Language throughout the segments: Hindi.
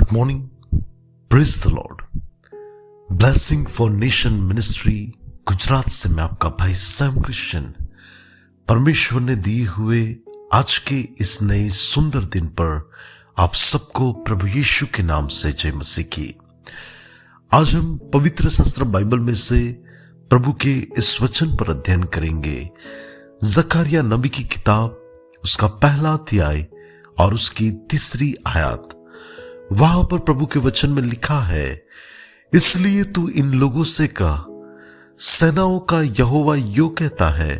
Good morning, praise the Lord. Blessing for nation ministry Gujarat से मैं आपका भाई सैम क्रिश्चियन। परमेश्वर ने दिए हुए आज के इस नए सुंदर दिन पर आप सबको प्रभु यीशु के नाम से जय मसीह की। आज हम पवित्र शास्त्र बाइबल में से प्रभु के इस वचन पर अध्ययन करेंगे। जकरिया नबी की किताब, उसका पहला अध्याय और उसकी 3 आयत। वहां पर प्रभु के वचन में लिखा है, इसलिए तू इन लोगों से कह, सेनाओं का यहोवा यो कहता है,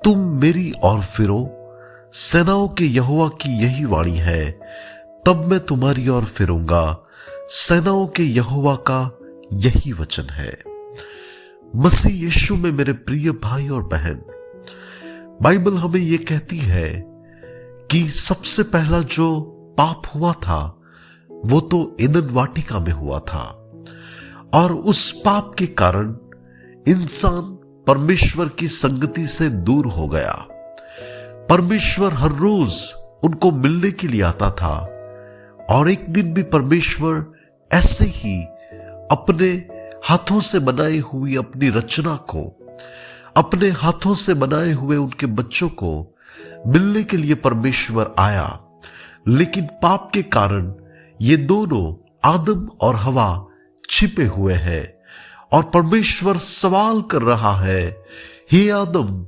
तुम मेरी ओर फिरो। सेनाओं के यहोवा की यही वाणी है, तब मैं तुम्हारी ओर फिरूंगा। सेनाओं के यहोवा का यही वचन है। मसीह यीशु में मेरे प्रिय भाई और बहन, बाइबल हमें यह कहती है कि सबसे पहला जो पाप हुआ था वो तो एदन वाटिका में हुआ था, और उस पाप के कारण इंसान परमेश्वर की संगति से दूर हो गया। परमेश्वर हर रोज उनको मिलने के लिए आता था, और एक दिन भी परमेश्वर ऐसे ही अपने हाथों से बनाई हुई अपनी रचना को, अपने हाथों से बनाए हुए उनके बच्चों को मिलने के लिए परमेश्वर आया। लेकिन पाप के कारण ये दोनों, आदम और हवा, छिपे हुए हैं, और परमेश्वर सवाल कर रहा है, हे आदम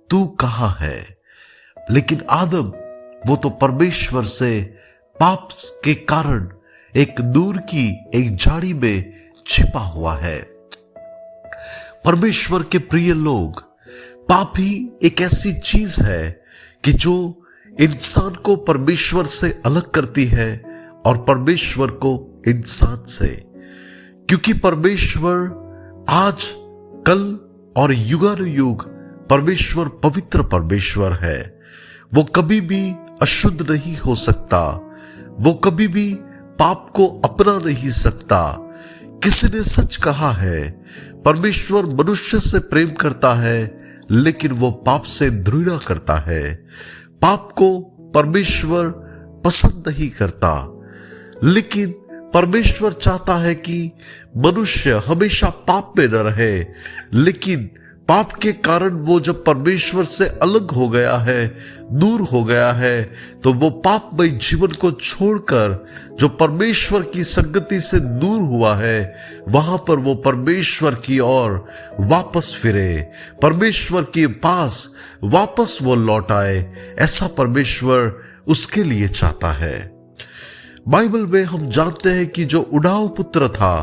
तू कहां है? लेकिन आदम वो तो परमेश्वर से पाप के कारण एक दूर की एक झाड़ी में छिपा हुआ है। परमेश्वर के प्रिय लोग, पाप ही एक ऐसी चीज है कि जो इंसान को परमेश्वर से अलग करती है और परमेश्वर को इंसान से। क्योंकि परमेश्वर आज, कल और युगानुयुग परमेश्वर पवित्र परमेश्वर है। वो कभी भी अशुद्ध नहीं हो सकता, वो कभी भी पाप को अपना नहीं सकता। किसी ने सच कहा है, परमेश्वर मनुष्य से प्रेम करता है लेकिन वो पाप से घृणा करता है। पाप को परमेश्वर पसंद नहीं करता, लेकिन परमेश्वर चाहता है कि मनुष्य हमेशा पाप में न रहे। लेकिन पाप के कारण वो जब परमेश्वर से अलग हो गया है, दूर हो गया है, तो वो पापमय जीवन को छोड़कर जो परमेश्वर की संगति से दूर हुआ है, वहां पर वो परमेश्वर की ओर वापस फिरे, परमेश्वर के पास वापस वो लौट आए। ऐसा परमेश्वर उसके लिए चाहता है। बाइबल में हम जानते हैं कि जो उड़ाऊ पुत्र था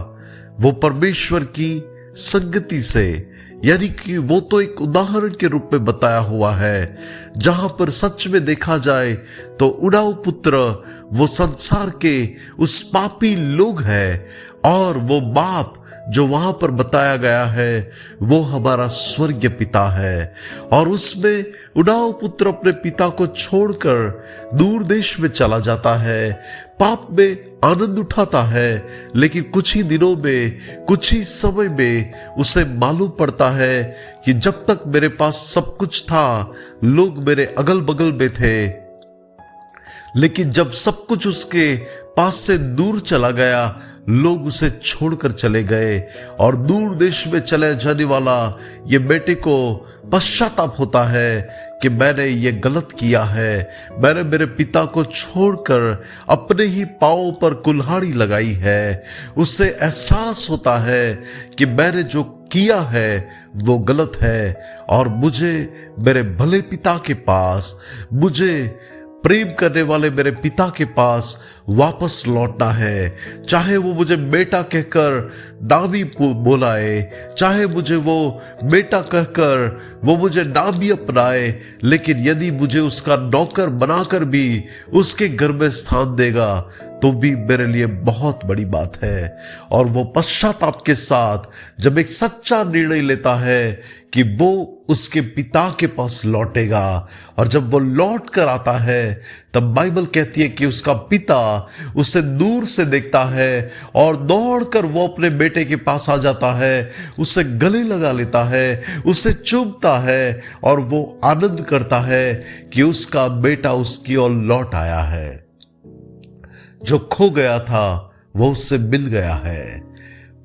वो परमेश्वर की संगति से, यानी कि वो तो एक उदाहरण के रूप में बताया हुआ है। जहां पर सच में देखा जाए तो उड़ाऊ पुत्र वो संसार के उस पापी लोग हैं, और वो बाप जो वहां पर बताया गया है वो हमारा स्वर्गीय पिता है। और उसमें उड़ाऊ पुत्र अपने पिता को छोड़कर दूर देश में चला जाता है, पाप में आनंद उठाता है। लेकिन कुछ ही दिनों में, कुछ ही समय में उसे मालूम पड़ता है कि जब तक मेरे पास सब कुछ था, लोग मेरे अगल बगल में थे, लेकिन जब सब कुछ उसके पास से दूर चला गया, लोग उसे छोड़कर चले गए। और दूर देश में चले जाने वाला ये बेटे को पश्चाताप होता है कि मैंने ये गलत किया है, मैंने मेरे पिता को छोड़कर अपने ही पांवों पर कुल्हाड़ी लगाई है। उसे एहसास होता है कि मैंने जो किया है वो गलत है, और मुझे मेरे भले पिता के पास, मुझे प्रेम करने वाले मेरे पिता के पास वापस लौटना है। चाहे वो मुझे बेटा कहकर ना भी बोलाए, चाहे मुझे वो बेटा कहकर वो मुझे ना भी अपनाए, लेकिन यदि मुझे उसका नौकर बनाकर भी उसके घर में स्थान देगा तो भी मेरे लिए बहुत बड़ी बात है। और वो पश्चाताप के साथ जब एक सच्चा निर्णय लेता है कि वो उसके पिता के पास लौटेगा, और जब वो लौट कर आता है तब बाइबल कहती है कि उसका पिता उसे दूर से देखता है और दौड़कर वो अपने बेटे के पास आ जाता है, उसे गले लगा लेता है, उसे चूमता है, और वो आनंद करता है कि उसका बेटा उसकी ओर लौट आया है। जो खो गया था वो उससे मिल गया है।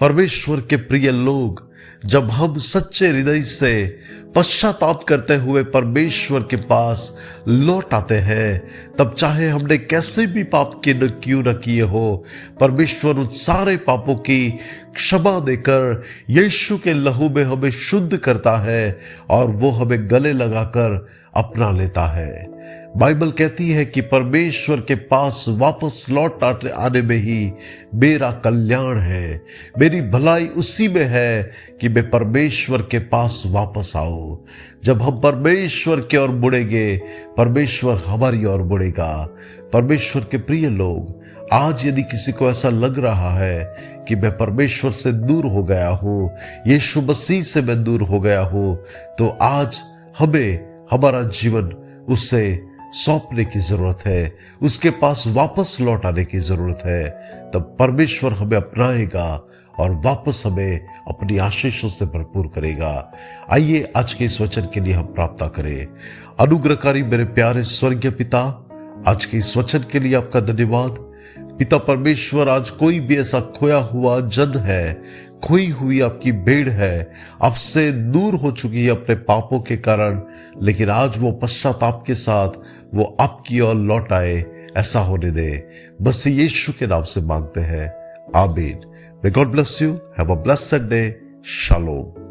परमेश्वर के प्रिय लोग, जब हम सच्चे हृदय से पश्चाताप करते हुए परमेश्वर के पास लौट आते हैं, तब चाहे हमने कैसे भी पाप क्यों न किए हो, परमेश्वर उन सारे पापों की क्षमा देकर यीशु के लहू में हमें शुद्ध करता है और वो हमें गले लगाकर अपना लेता है। बाइबल कहती है कि परमेश्वर के पास वापस लौट आने में ही मेरा कल्याण है, मेरी भलाई उसी में है कि मैं परमेश्वर के पास वापस आऊं। जब हम परमेश्वर की ओर मुड़ेंगे, परमेश्वर हमारी ओर मुड़ेगा। परमेश्वर के प्रिय लोग, आज यदि किसी को ऐसा लग रहा है कि मैं परमेश्वर से दूर हो गया हूं, यीशु मसीह से मैं दूर हो गया हूं, तो आज हमें हमारा जीवन उससे सौंपने की जरूरत है, उसके पास वापस लौट आने की जरूरत है। तब परमेश्वर हमें अपनाएगा और वापस हमें अपनी आशीषों से भरपूर करेगा। आइए आज के इस वचन के लिए हम प्रार्थना करें। अनुग्रहकारी मेरे प्यारे स्वर्गीय पिता, आज के इस वचन के लिए आपका धन्यवाद। पिता परमेश्वर, आज कोई भी ऐसा खोया हुआ जन है, खोई हुई आपकी भेड़ है, आपसे दूर हो चुकी है अपने पापों के कारण, लेकिन आज वो पश्चाताप के साथ वो आपकी ओर लौट आए, ऐसा होने दे। बस यीशु के नाम से मांगते हैं, आमीन। May God bless you. Have a blessed day. Shalom.